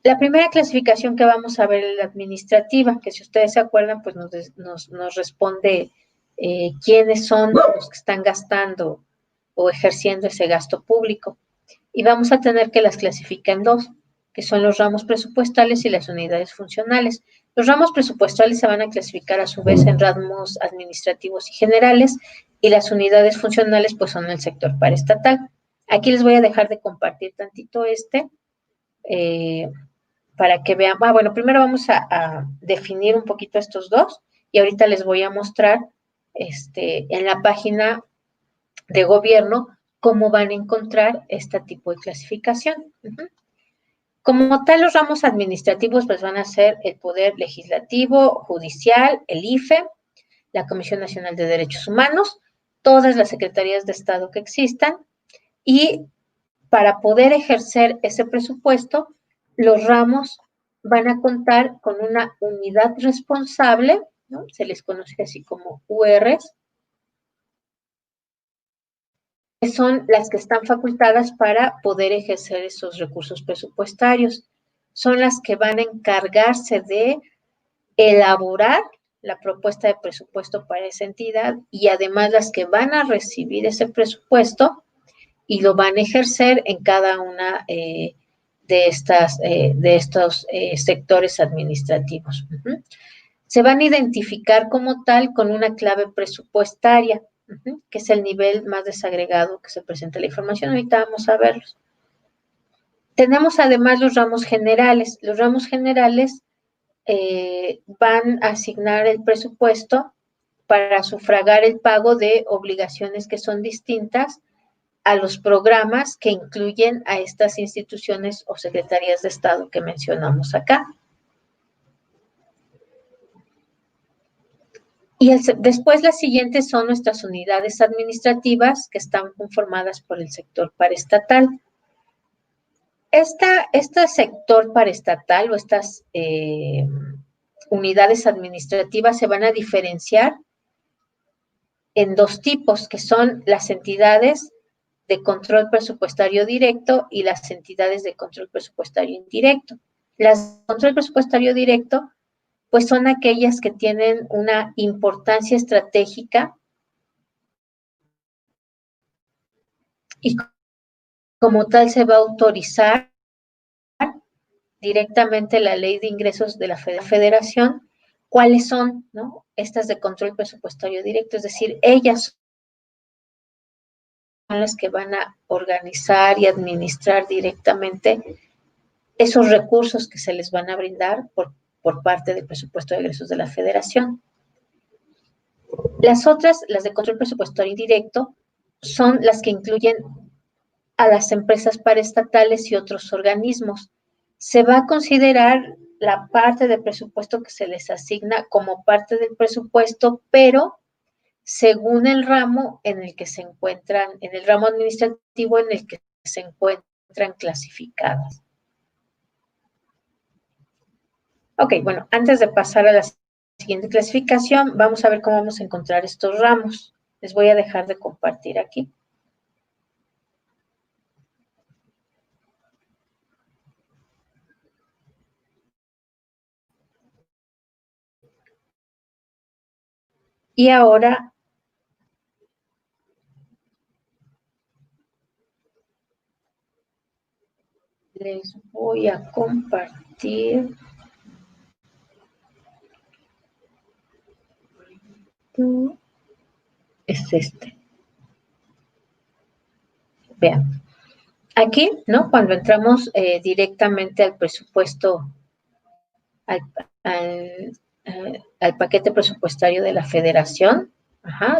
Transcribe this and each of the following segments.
La primera clasificación que vamos a ver es la administrativa, que si ustedes se acuerdan, pues nos responde quiénes son los que están gastando o ejerciendo ese gasto público. Y vamos a tener que las clasificar en dos, que son los ramos presupuestales y las unidades funcionales. Los ramos presupuestales se van a clasificar a su vez en ramos administrativos y generales, y las unidades funcionales pues son el sector paraestatal. Aquí les voy a dejar de compartir tantito para que vean. Bueno, primero vamos a definir un poquito estos dos, y ahorita les voy a mostrar en la página de gobierno cómo van a encontrar este tipo de clasificación. Como tal, los ramos administrativos pues van a ser el Poder Legislativo, Judicial, el IFE, la Comisión Nacional de Derechos Humanos, todas las secretarías de Estado que existan, y para poder ejercer ese presupuesto, los ramos van a contar con una unidad responsable, ¿no? Se les conoce así como URs, que son las que están facultadas para poder ejercer esos recursos presupuestarios. Son las que van a encargarse de elaborar la propuesta de presupuesto para esa entidad, y además las que van a recibir ese presupuesto y lo van a ejercer en cada una de estos sectores administrativos. Se van a identificar como tal con una clave presupuestaria, que es el nivel más desagregado que se presenta la información. Ahorita vamos a verlos. Tenemos además los ramos generales. Los ramos generales van a asignar el presupuesto para sufragar el pago de obligaciones que son distintas a los programas que incluyen a estas instituciones o secretarías de Estado que mencionamos acá. Y después las siguientes son nuestras unidades administrativas, que están conformadas por el sector paraestatal. Este sector paraestatal o estas unidades administrativas se van a diferenciar en dos tipos, que son las entidades de control presupuestario directo y las entidades de control presupuestario indirecto. Las de control presupuestario directo pues son aquellas que tienen una importancia estratégica y como tal se va a autorizar directamente la Ley de Ingresos de la Federación cuáles son, ¿no?, estas de control presupuestario directo, es decir, ellas son las que van a organizar y administrar directamente esos recursos que se les van a brindar por parte del presupuesto de egresos de la Federación. Las otras, las de control presupuestario indirecto, son las que incluyen a las empresas paraestatales y otros organismos. Se va a considerar la parte del presupuesto que se les asigna como parte del presupuesto, pero según el ramo en el que se encuentran, en el ramo administrativo en el que se encuentran clasificadas. Ok, bueno, antes de pasar a la siguiente clasificación, vamos a ver cómo vamos a encontrar estos ramos. Les voy a dejar de compartir aquí. Y ahora les voy a compartir es este. Vean, aquí, ¿no?, cuando entramos directamente al presupuesto, al paquete presupuestario de la Federación,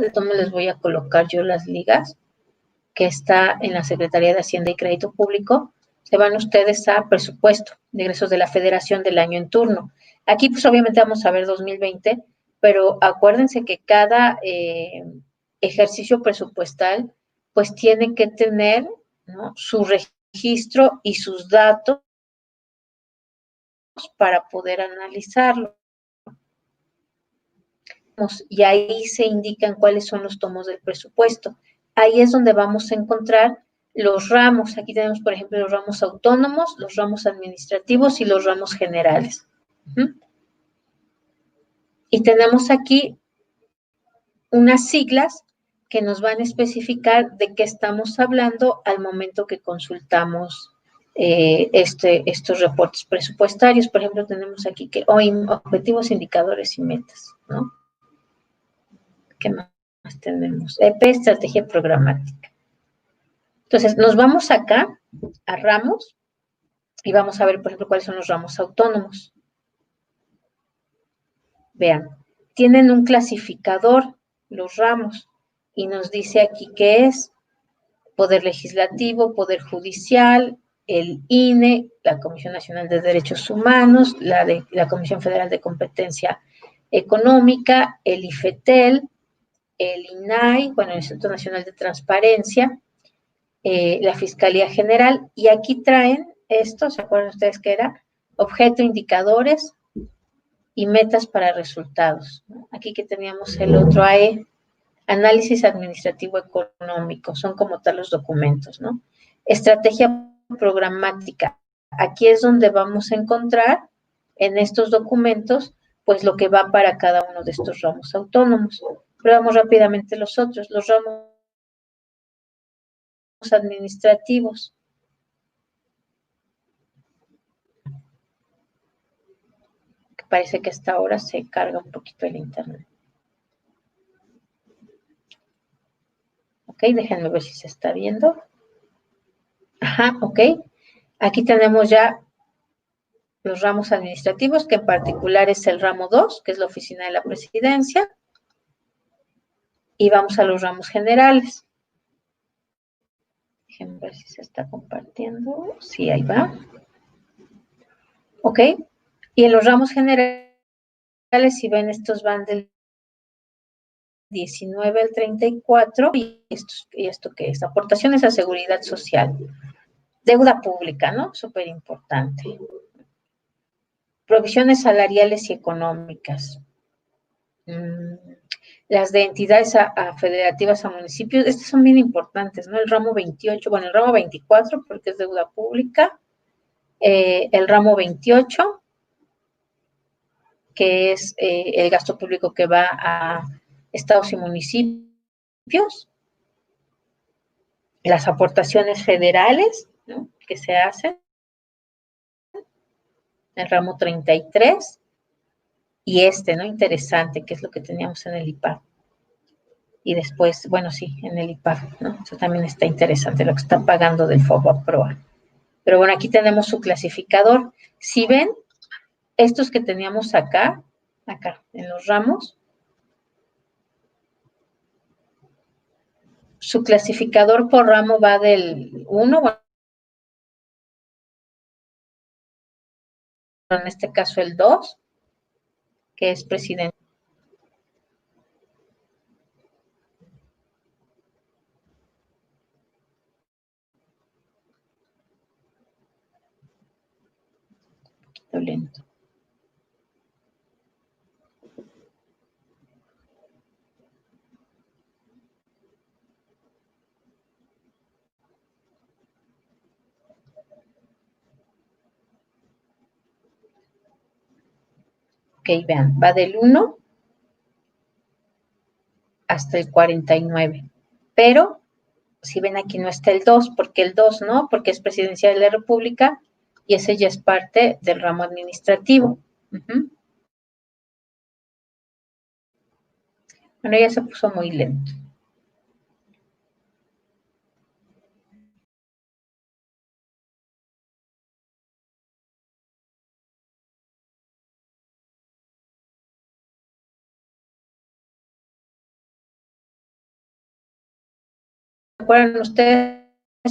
de todos les voy a colocar yo las ligas, que está en la Secretaría de Hacienda y Crédito Público. Se van ustedes a presupuesto de egresos de la Federación del año en turno. Aquí, pues, obviamente vamos a ver 2020, pero acuérdense que cada ejercicio presupuestal, pues, tiene que tener, ¿no?, su registro y sus datos para poder analizarlo. Y ahí se indican cuáles son los tomos del presupuesto. ahí es donde vamos a encontrar los ramos. Aquí tenemos, por ejemplo, los ramos autónomos, los ramos administrativos y los ramos generales. Y tenemos aquí unas siglas que nos van a especificar de qué estamos hablando al momento que consultamos estos reportes presupuestarios. Por ejemplo, tenemos aquí que objetivos, indicadores y metas, ¿no? ¿Qué más tenemos? EP, estrategia programática. Entonces, nos vamos acá a ramos y vamos a ver, por ejemplo, cuáles son los ramos autónomos. Vean, tienen un clasificador, los ramos, y nos dice aquí qué es Poder Legislativo, Poder Judicial, el INE, la Comisión Nacional de Derechos Humanos, la Comisión Federal de Competencia Económica, el IFETEL, el INAI, bueno, el Instituto Nacional de Transparencia, la Fiscalía General, y aquí traen esto, ¿se acuerdan ustedes qué era? Objeto, indicadores y metas para resultados. Aquí que teníamos el otro AE, Análisis Administrativo Económico, son como tal los documentos, ¿no? Estrategia programática, aquí es donde vamos a encontrar en estos documentos, pues lo que va para cada uno de estos ramos autónomos. Pero vamos rápidamente los otros, los ramos administrativos. Parece que hasta ahora se carga un poquito el internet. Ok, déjenme ver si se está viendo. Ajá, ok. Aquí tenemos ya los ramos administrativos, que en particular es el ramo 2, que es la oficina de la presidencia. Y vamos a los ramos generales. Déjenme ver si se está compartiendo. Sí, ahí va. Ok. Y en los ramos generales, si ven, estos van del 19 al 34. ¿Y esto qué es? Aportaciones a seguridad social. Deuda pública, ¿no? Súper importante. Provisiones salariales y económicas. Las de entidades federativas a municipios, estas son bien importantes, ¿no? El ramo 28, bueno, el ramo 24, porque es deuda pública. El ramo 28, que es el gasto público que va a estados y municipios. Las aportaciones federales, ¿no?, que se hacen. El ramo 33. Y ¿no? Interesante, que es lo que teníamos en el IPAB. Y después, bueno, sí, en el IPAB, ¿no? Eso también está interesante, lo que están pagando del FOBAPROA. Pero bueno, aquí tenemos su clasificador. Si ven, estos que teníamos acá, en los ramos, su clasificador por ramo va del 1, bueno, en este caso el 2, que es presidente. Un poquito lento. Ok, vean, va del 1 hasta el 49. Pero, si ven aquí no está el 2, porque el 2 no, porque es presidencia de la República y ese ya es parte del ramo administrativo. Bueno, ya se puso muy lento. ¿Recuerdan ustedes?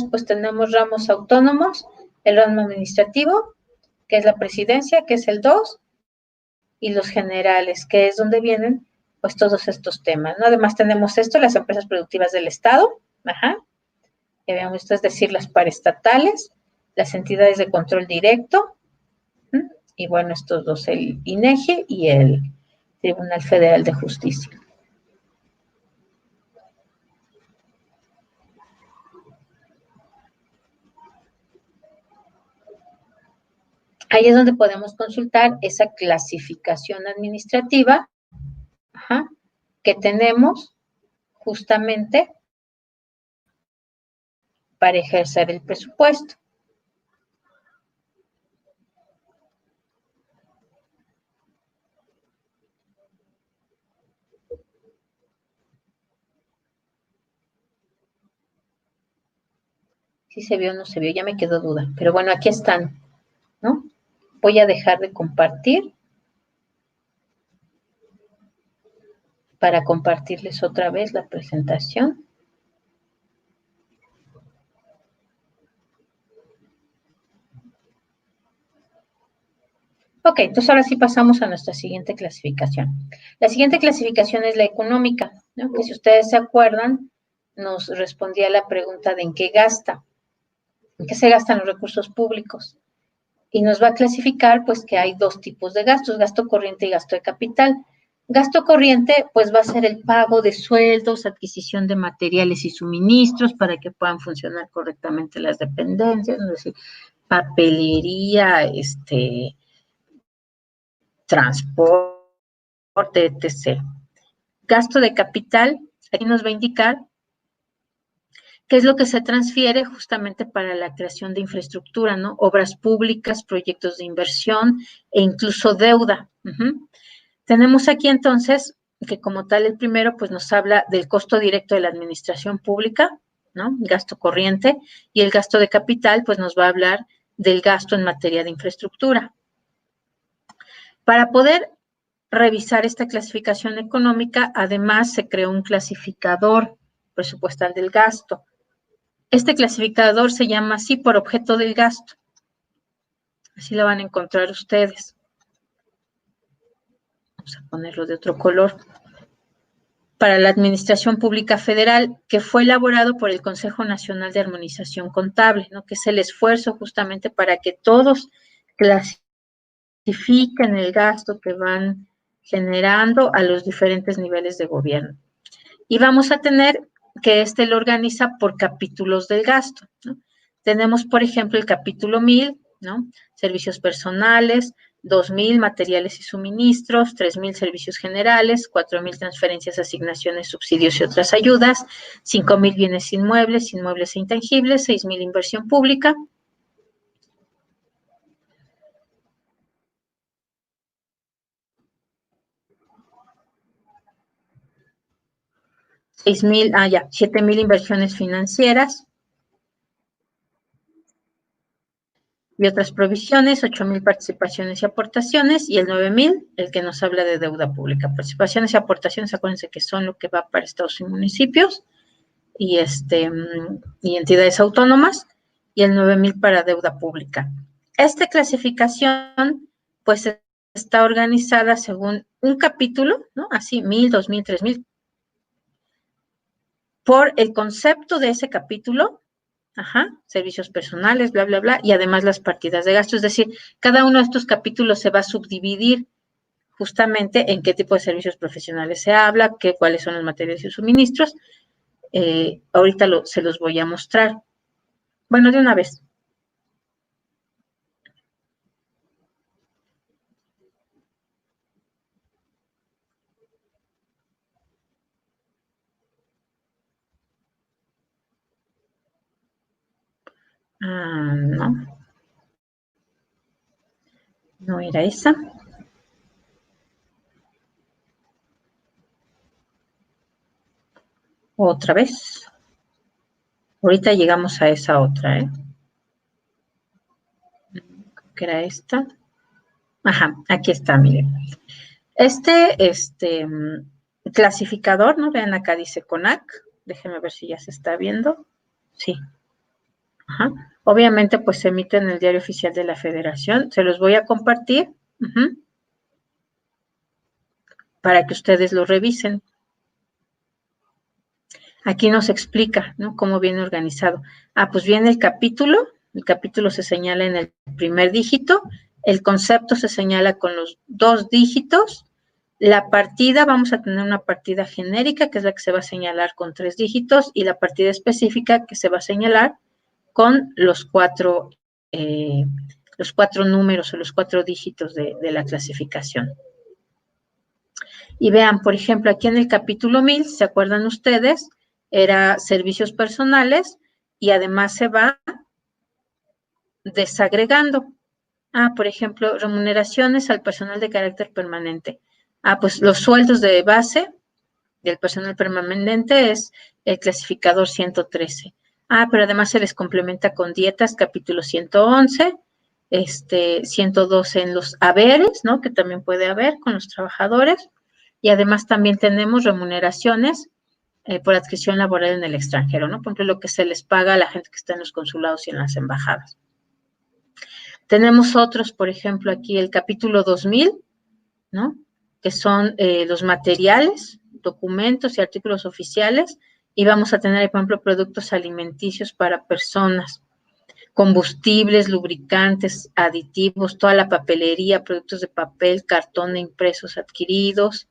Pues tenemos ramos autónomos, el ramo administrativo, que es la presidencia, que es el 2, y los generales, que es donde vienen pues todos estos temas, ¿no? Además tenemos esto, las empresas productivas del Estado, que veamos esto, es decir, las paraestatales, las entidades de control directo, y bueno, estos dos, el INEGI y el Tribunal Federal de Justicia. Ahí es donde podemos consultar esa clasificación administrativa que tenemos justamente para ejercer el presupuesto. Si se vio o no se vio, ya me quedó duda. Pero bueno, aquí están, ¿no? Voy a dejar de compartir para compartirles otra vez la presentación. Ok, entonces ahora sí pasamos a nuestra siguiente clasificación. La siguiente clasificación es la económica, ¿no? Que si ustedes se acuerdan, nos respondía la pregunta de en qué gasta, en qué se gastan los recursos públicos. Y nos va a clasificar, pues, que hay dos tipos de gastos, gasto corriente y gasto de capital. Gasto corriente, pues, va a ser el pago de sueldos, adquisición de materiales y suministros para que puedan funcionar correctamente las dependencias, es decir, papelería, transporte, etc. Gasto de capital, aquí nos va a indicar qué es lo que se transfiere justamente para la creación de infraestructura, ¿no? Obras públicas, proyectos de inversión e incluso deuda. Tenemos aquí entonces que como tal el primero pues nos habla del costo directo de la administración pública, ¿no? Gasto corriente, y el gasto de capital pues nos va a hablar del gasto en materia de infraestructura. Para poder revisar esta clasificación económica, además se creó un clasificador presupuestal del gasto. Este clasificador se llama así por objeto del gasto. Así lo van a encontrar ustedes. Vamos a ponerlo de otro color. Para la Administración Pública Federal, que fue elaborado por el Consejo Nacional de Armonización Contable, ¿no? Que es el esfuerzo justamente para que todos clasifiquen el gasto que van generando a los diferentes niveles de gobierno. Y vamos a tener que lo organiza por capítulos del gasto, ¿no? Tenemos, por ejemplo, el capítulo 1000, ¿no? Servicios personales, 2000 materiales y suministros, 3000 servicios generales, 4000 transferencias, asignaciones, subsidios y otras ayudas, 5000 bienes inmuebles e intangibles, 6000 inversión pública. Ya, 7000 inversiones financieras y otras provisiones, 8000 participaciones y aportaciones, y el 9000, el que nos habla de deuda pública. Participaciones y aportaciones, acuérdense que son lo que va para estados y municipios y entidades autónomas, y el 9000 para deuda pública. Esta clasificación, pues, está organizada según un capítulo, ¿no? Así, 1000, 2000, 3000, por el concepto de ese capítulo. Servicios personales, bla, bla, bla, y además las partidas de gasto. Es decir, cada uno de estos capítulos se va a subdividir justamente en qué tipo de servicios profesionales se habla, cuáles son los materiales y suministros. Ahorita se los voy a mostrar. Bueno, de una vez. No. No era esa. Otra vez. Ahorita llegamos a esa otra, ¿eh? Creo que era esta. Aquí está, miren. Clasificador, ¿no? Vean, acá dice CONAC. Déjenme ver si ya se está viendo. Sí. Obviamente, pues se emite en el Diario Oficial de la Federación. Se los voy a compartir para que ustedes lo revisen. Aquí nos explica, ¿no? Cómo viene organizado. Pues viene el capítulo se señala en el primer dígito, el concepto se señala con los 2 dígitos, la partida, vamos a tener una partida genérica, que es la que se va a señalar con 3 dígitos, y la partida específica, que se va a señalar con los 4 los 4 números o los 4 dígitos de la clasificación. Y vean, por ejemplo, aquí en el capítulo 1000, ¿se acuerdan ustedes? Era servicios personales y además se va desagregando. Por ejemplo, remuneraciones al personal de carácter permanente. Pues los sueldos de base del personal permanente es el clasificador 113. Pero además se les complementa con dietas, capítulo 111, 112 en los haberes, ¿no? Que también puede haber con los trabajadores. Y además también tenemos remuneraciones por adscripción laboral en el extranjero, ¿no? Por ejemplo, lo que se les paga a la gente que está en los consulados y en las embajadas. Tenemos otros, por ejemplo, aquí el capítulo 2000, ¿no? Que son los materiales, documentos y artículos oficiales, y vamos a tener, por ejemplo, productos alimenticios para personas, combustibles, lubricantes, aditivos, toda la papelería, productos de papel, cartón e impresos adquiridos.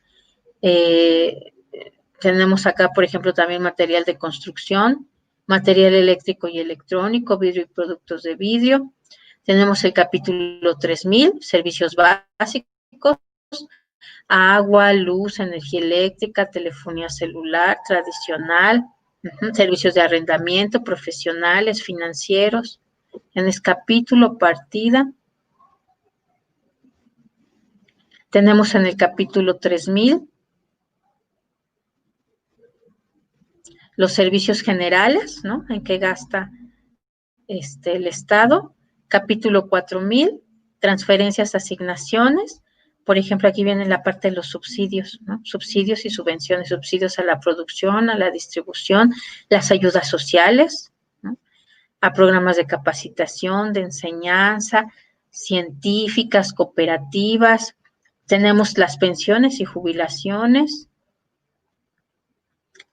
Tenemos acá, por ejemplo, también material de construcción, material eléctrico y electrónico, vidrio y productos de vidrio. Tenemos el capítulo 3000, servicios básicos, agua, luz, energía eléctrica, telefonía celular, tradicional, servicios de arrendamiento, profesionales, financieros. En el capítulo partida, tenemos en el capítulo 3000 los servicios generales, ¿no? En qué gasta el Estado. Capítulo 4000, transferencias, asignaciones. Por ejemplo, aquí viene la parte de los subsidios, ¿no? Subsidios y subvenciones, subsidios a la producción, a la distribución, las ayudas sociales, ¿no? A programas de capacitación, de enseñanza, científicas, cooperativas. Tenemos las pensiones y jubilaciones.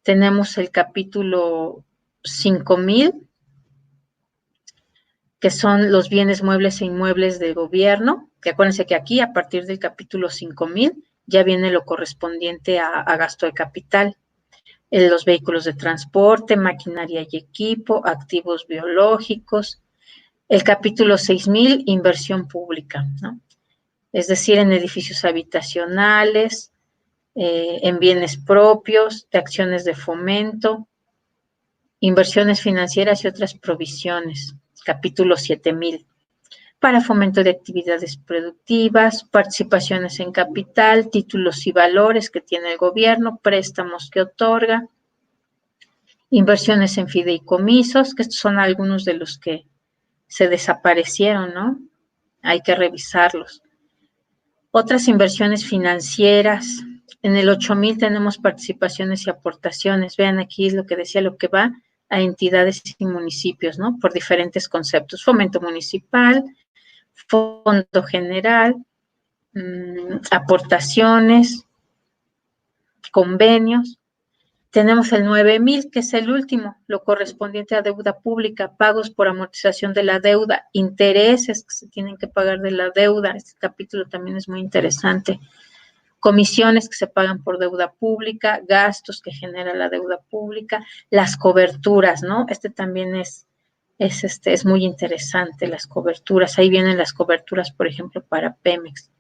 Tenemos el capítulo 5000, que son los bienes muebles e inmuebles del gobierno, que acuérdense que aquí, a partir del capítulo 5000, ya viene lo correspondiente a gasto de capital. Los vehículos de transporte, maquinaria y equipo, activos biológicos. El capítulo 6000, inversión pública, ¿no? Es decir, en edificios habitacionales, en bienes propios, de acciones de fomento, inversiones financieras y otras provisiones. Capítulo 7000, para fomento de actividades productivas, participaciones en capital, títulos y valores que tiene el gobierno, préstamos que otorga, inversiones en fideicomisos, que estos son algunos de los que se desaparecieron, ¿no? Hay que revisarlos. Otras inversiones financieras. En el 8000 tenemos participaciones y aportaciones. Vean aquí lo que decía, lo que va a entidades y municipios, ¿no? Por diferentes conceptos. Fomento municipal, fondo general, aportaciones, convenios. Tenemos el 9000, que es el último, lo correspondiente a deuda pública, pagos por amortización de la deuda, intereses que se tienen que pagar de la deuda. Este capítulo también es muy interesante. Comisiones que se pagan por deuda pública, gastos que genera la deuda pública, las coberturas, ¿no? También es muy interesante, las coberturas. Ahí vienen las coberturas, por ejemplo, para Pemex.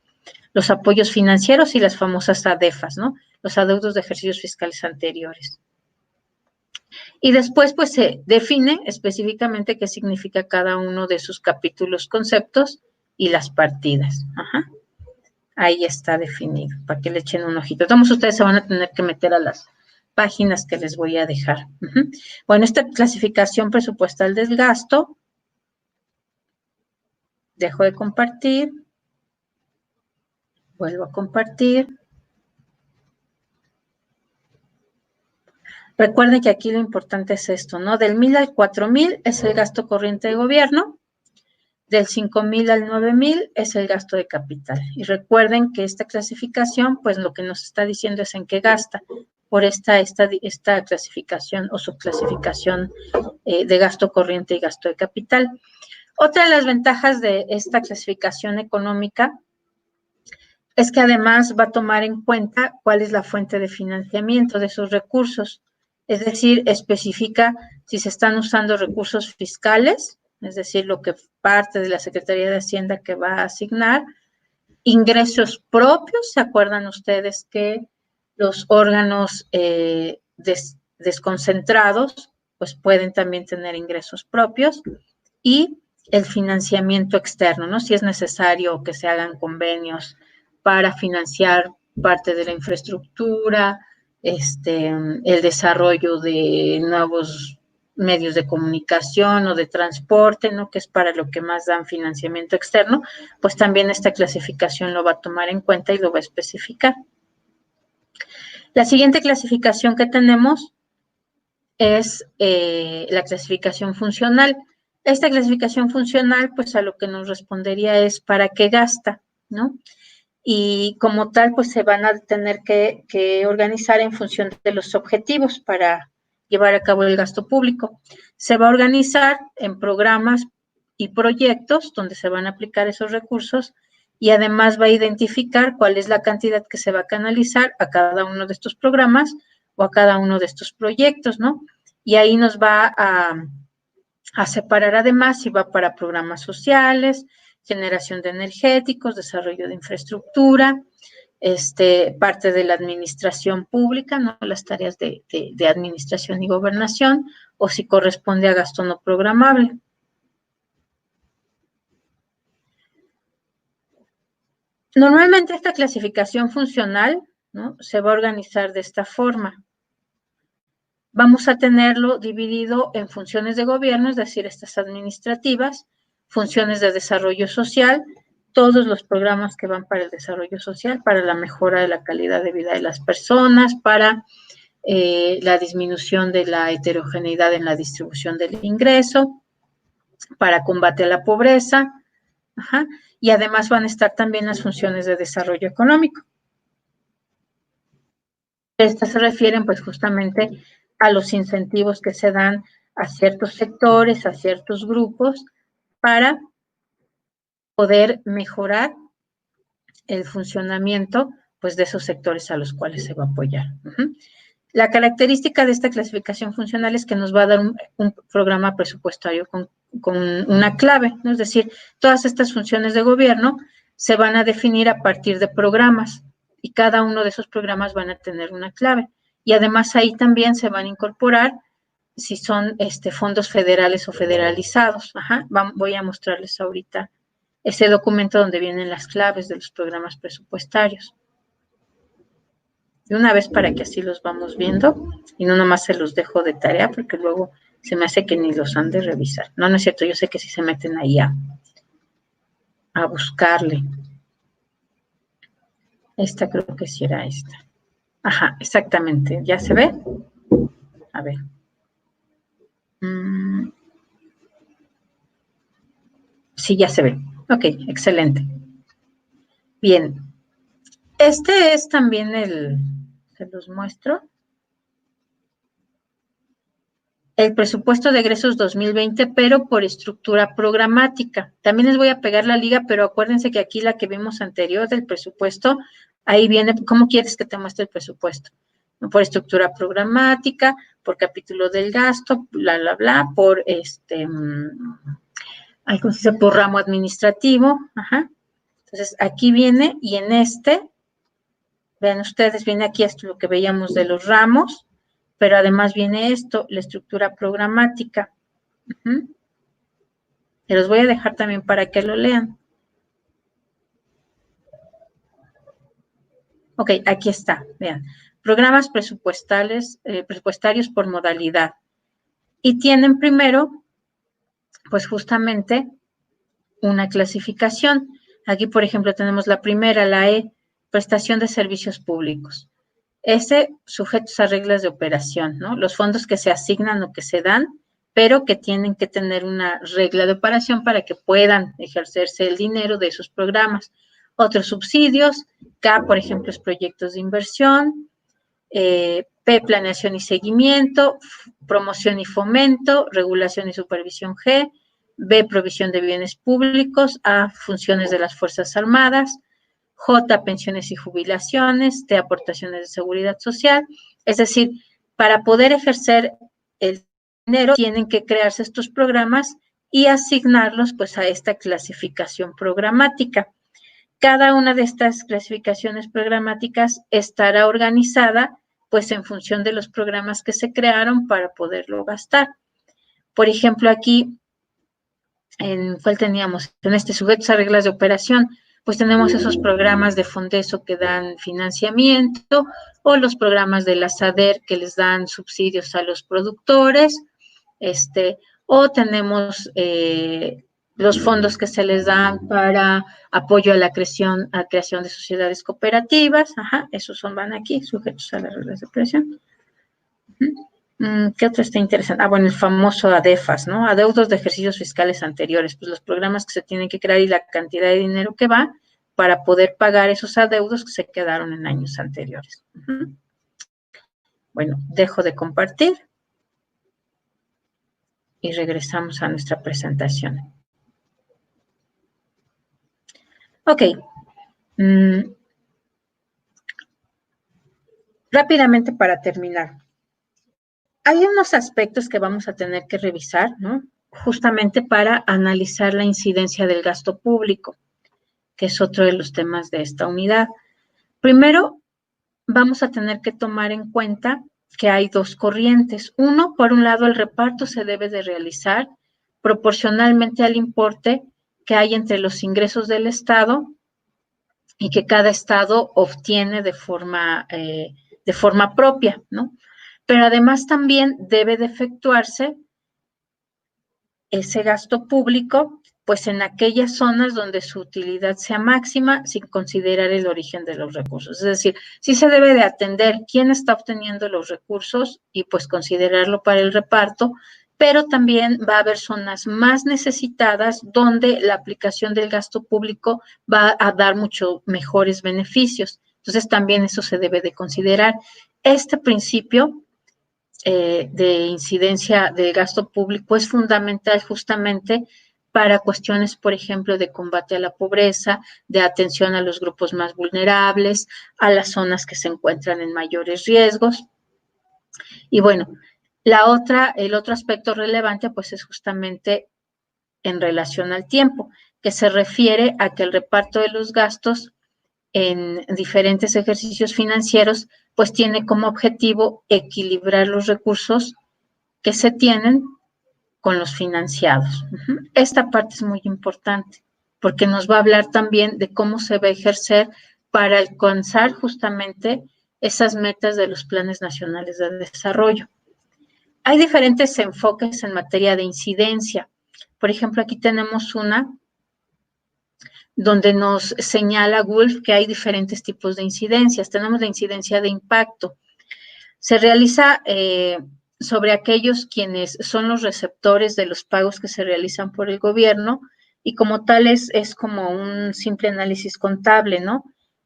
Los apoyos financieros y las famosas ADEFAS, ¿no? Los adeudos de ejercicios fiscales anteriores. Y después, pues, se define específicamente qué significa cada uno de sus capítulos, conceptos y las partidas. Ahí está definido, para que le echen un ojito. Todos ustedes se van a tener que meter a las páginas que les voy a dejar. Bueno, esta clasificación presupuestal del gasto, dejo de compartir, vuelvo a compartir. Recuerden que aquí lo importante es esto, ¿no? Del 1000 al 4000 es el gasto corriente de gobierno, del 5000 al 9000 es el gasto de capital. Y recuerden que esta clasificación, pues lo que nos está diciendo es en qué gasta por esta clasificación o subclasificación de gasto corriente y gasto de capital. Otra de las ventajas de esta clasificación económica es que además va a tomar en cuenta cuál es la fuente de financiamiento de esos recursos. Es decir, especifica si se están usando recursos fiscales, es decir, lo que parte de la Secretaría de Hacienda que va a asignar. Ingresos propios, ¿se acuerdan ustedes que los órganos desconcentrados pues pueden también tener ingresos propios? Y el financiamiento externo, ¿no? Si es necesario que se hagan convenios para financiar parte de la infraestructura, el desarrollo de nuevos medios de comunicación o de transporte, ¿no? Que es para lo que más dan financiamiento externo, pues también esta clasificación lo va a tomar en cuenta y lo va a especificar. La siguiente clasificación que tenemos es la clasificación funcional. Esta clasificación funcional, pues a lo que nos respondería es para qué gasta, ¿no? Y como tal, pues se van a tener que organizar en función de los objetivos para llevar a cabo el gasto público. Se va a organizar en programas y proyectos donde se van a aplicar esos recursos y además va a identificar cuál es la cantidad que se va a canalizar a cada uno de estos programas o a cada uno de estos proyectos, ¿no? Y ahí nos va a separar además si va para programas sociales, generación de energéticos, desarrollo de infraestructura, parte de la administración pública, ¿no? Las tareas de administración y gobernación, o si corresponde a gasto no programable. Normalmente esta clasificación funcional, ¿no? Se va a organizar de esta forma. Vamos a tenerlo dividido en funciones de gobierno, es decir, estas administrativas, funciones de desarrollo social, todos los programas que van para el desarrollo social, para la mejora de la calidad de vida de las personas, para la disminución de la heterogeneidad en la distribución del ingreso, para combate a la pobreza, y además van a estar también las funciones de desarrollo económico. Estas se refieren pues justamente a los incentivos que se dan a ciertos sectores, a ciertos grupos, para poder mejorar el funcionamiento pues de esos sectores a los cuales se va a apoyar. La característica de esta clasificación funcional es que nos va a dar un programa presupuestario con una clave, ¿no? Es decir, todas estas funciones de gobierno se van a definir a partir de programas y cada uno de esos programas van a tener una clave. Y además ahí también se van a incorporar si son fondos federales o federalizados. Voy a mostrarles ahorita ese documento donde vienen las claves de los programas presupuestarios. De una vez para que así los vamos viendo y no nomás se los dejo de tarea porque luego se me hace que ni los han de revisar. No, no es cierto, yo sé que sí se meten ahí a buscarle. Esta creo que sí era esta. Ajá, exactamente. ¿Ya se ve? A ver. Sí, ya se ve. Ok, excelente. Bien. Este es también se los muestro. El presupuesto de egresos 2020, pero por estructura programática. También les voy a pegar la liga, pero acuérdense que aquí la que vimos anterior del presupuesto, ahí viene, ¿cómo quieres que te muestre el presupuesto? Por estructura programática, por capítulo del gasto, bla, bla, bla, por ¿cómo se dice? Por ramo administrativo, Entonces, aquí viene, y en vean ustedes, viene aquí esto lo que veíamos de los ramos, pero además viene esto, la estructura programática. Se los voy a dejar también para que lo lean. Ok, aquí está, vean. Programas presupuestarios por modalidad. Y tienen primero, pues justamente, una clasificación. Aquí, por ejemplo, tenemos la primera, la E, prestación de servicios públicos. Sujetos a reglas de operación, ¿no? Los fondos que se asignan o que se dan, pero que tienen que tener una regla de operación para que puedan ejercerse el dinero de esos programas. Otros subsidios, K, por ejemplo, es proyectos de inversión, P, planeación y seguimiento, promoción y fomento, regulación y supervisión G, B, provisión de bienes públicos, A, funciones de las Fuerzas Armadas, J, pensiones y jubilaciones, T, aportaciones de seguridad social. Es decir, para poder ejercer el dinero tienen que crearse estos programas y asignarlos pues a esta clasificación programática. Cada una de estas clasificaciones programáticas estará organizada pues en función de los programas que se crearon para poderlo gastar. Por ejemplo, aquí, ¿cuál teníamos? En este sujetos a reglas de operación, pues tenemos esos programas de Fondeso que dan financiamiento o los programas de la SADER que les dan subsidios a los productores, o tenemos los fondos que se les dan para apoyo a la creación de sociedades cooperativas, esos van aquí, sujetos a las reglas de operación. ¿Qué otro está interesante? Bueno, el famoso ADEFAS, ¿no? Adeudos de ejercicios fiscales anteriores, pues los programas que se tienen que crear y la cantidad de dinero que va para poder pagar esos adeudos que se quedaron en años anteriores. Bueno, dejo de compartir y regresamos a nuestra presentación. Ok. Rápidamente para terminar. Hay unos aspectos que vamos a tener que revisar, ¿no? Justamente para analizar la incidencia del gasto público, que es otro de los temas de esta unidad. Primero, vamos a tener que tomar en cuenta que hay dos corrientes. Uno, por un lado, el reparto se debe de realizar proporcionalmente al importe que hay entre los ingresos del Estado y que cada Estado obtiene de forma propia, ¿no? Pero además también debe de efectuarse ese gasto público, pues en aquellas zonas donde su utilidad sea máxima sin considerar el origen de los recursos. Es decir, sí se debe de atender quién está obteniendo los recursos y pues considerarlo para el reparto, pero también va a haber zonas más necesitadas donde la aplicación del gasto público va a dar mucho mejores beneficios. Entonces también eso se debe de considerar. Este principio de incidencia del gasto público es fundamental justamente para cuestiones, por ejemplo, de combate a la pobreza, de atención a los grupos más vulnerables, a las zonas que se encuentran en mayores riesgos. Y bueno, el otro aspecto relevante, pues es justamente en relación al tiempo, que se refiere a que el reparto de los gastos en diferentes ejercicios financieros, pues tiene como objetivo equilibrar los recursos que se tienen con los financiados. Esta parte es muy importante porque nos va a hablar también de cómo se va a ejercer para alcanzar justamente esas metas de los planes nacionales de desarrollo. Hay diferentes enfoques en materia de incidencia. Por ejemplo, aquí tenemos una donde nos señala Wolf que hay diferentes tipos de incidencias. Tenemos la incidencia de impacto. Se realiza sobre aquellos quienes son los receptores de los pagos que se realizan por el gobierno y como tal es como un simple análisis contable, ¿no?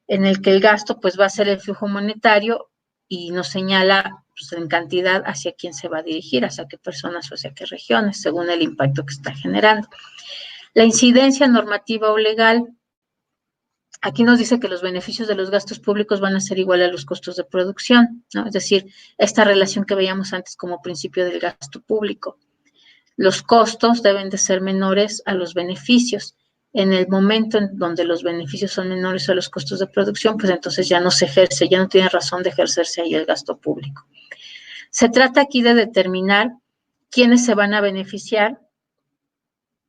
En el que el gasto pues va a ser el flujo monetario y nos señala pues, en cantidad hacia quién se va a dirigir, hacia qué personas o hacia qué regiones, según el impacto que está generando. La incidencia normativa o legal, aquí nos dice que los beneficios de los gastos públicos van a ser igual a los costos de producción, ¿no? Es decir, esta relación que veíamos antes como principio del gasto público. Los costos deben de ser menores a los beneficios. En el momento en donde los beneficios son menores a los costos de producción, pues entonces ya no se ejerce, ya no tiene razón de ejercerse ahí el gasto público. Se trata aquí de determinar quiénes se van a beneficiar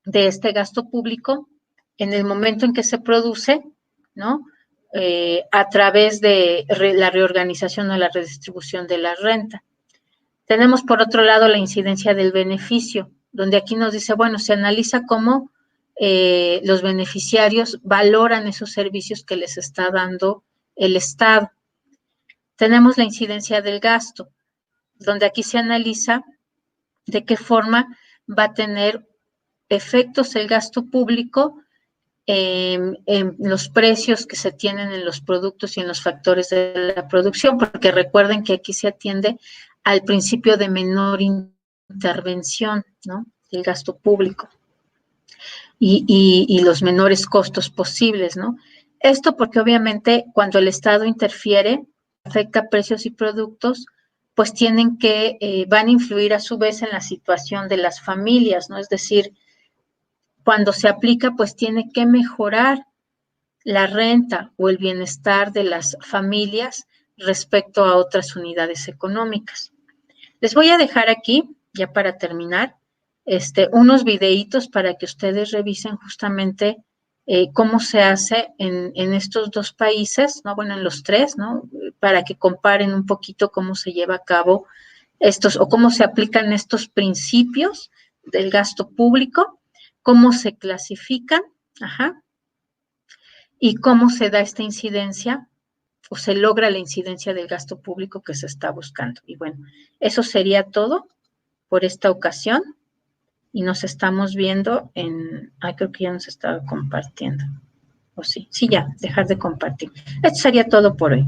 de este gasto público en el momento en que se produce, ¿no? A través de la reorganización o la redistribución de la renta. Tenemos, por otro lado, la incidencia del beneficio, donde aquí nos dice, bueno, se analiza cómo los beneficiarios valoran esos servicios que les está dando el Estado. Tenemos la incidencia del gasto, donde aquí se analiza de qué forma va a tener efectos el gasto público en los precios que se tienen en los productos y en los factores de la producción, porque recuerden que aquí se atiende al principio de menor intervención, ¿no? El gasto público y los menores costos posibles, ¿no? Esto porque obviamente cuando el Estado interfiere, afecta precios y productos, pues van a influir a su vez en la situación de las familias, ¿no? Es decir, cuando se aplica, pues tiene que mejorar la renta o el bienestar de las familias respecto a otras unidades económicas. Les voy a dejar aquí, ya para terminar, unos videitos para que ustedes revisen justamente cómo se hace en estos dos países, ¿no? Bueno, en los tres, ¿no? Para que comparen un poquito cómo se lleva a cabo estos o cómo se aplican estos principios del gasto público, cómo se clasifican, ajá, y cómo se da esta incidencia o se logra la incidencia del gasto público que se está buscando. Y bueno, eso sería todo por esta ocasión y nos estamos viendo en, creo que ya nos estaba compartiendo. O sí, sí, ya, dejar de compartir. Esto sería todo por hoy.